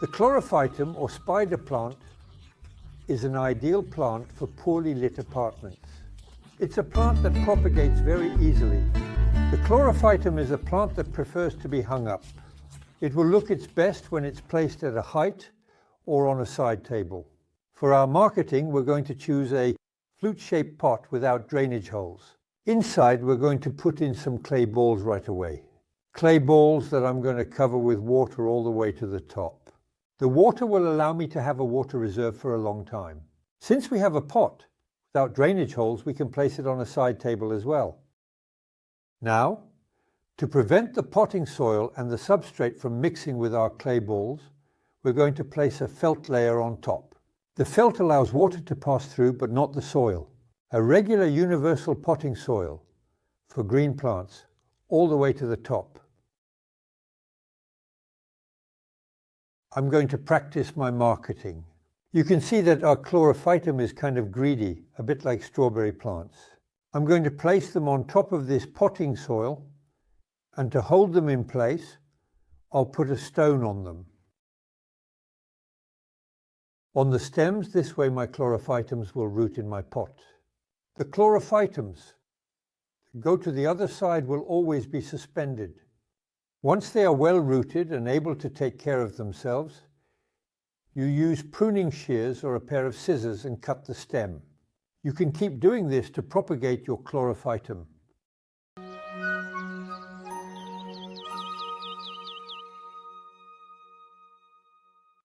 The chlorophytum or spider plant is an ideal plant for poorly lit apartments. It's a plant that propagates very easily. The chlorophytum is a plant that prefers to be hung up. It will look its best when it's placed at a height or on a side table. For our marketing, we're going to choose a flute-shaped pot without drainage holes. Inside, we're going to put in some clay balls right away. Clay balls that I'm going to cover with water all the way to the top. The water will allow me to have a water reserve for a long time. Since we have a pot without drainage holes, we can place it on a side table as well. Now, to prevent the potting soil and the substrate from mixing with our clay balls, we're going to place a felt layer on top. The felt allows water to pass through, but not the soil. A regular universal potting soil for green plants all the way to the top. I'm going to practice my marketing. You can see that our chlorophytum is kind of greedy, a bit like strawberry plants. I'm going to place them on top of this potting soil, and to hold them in place, I'll put a stone on them. On the stems, this way my chlorophytums will root in my pot. The chlorophytums that go to the other side will always be suspended. Once they are well rooted and able to take care of themselves, you use pruning shears or a pair of scissors and cut the stem. You can keep doing this to propagate your chlorophytum.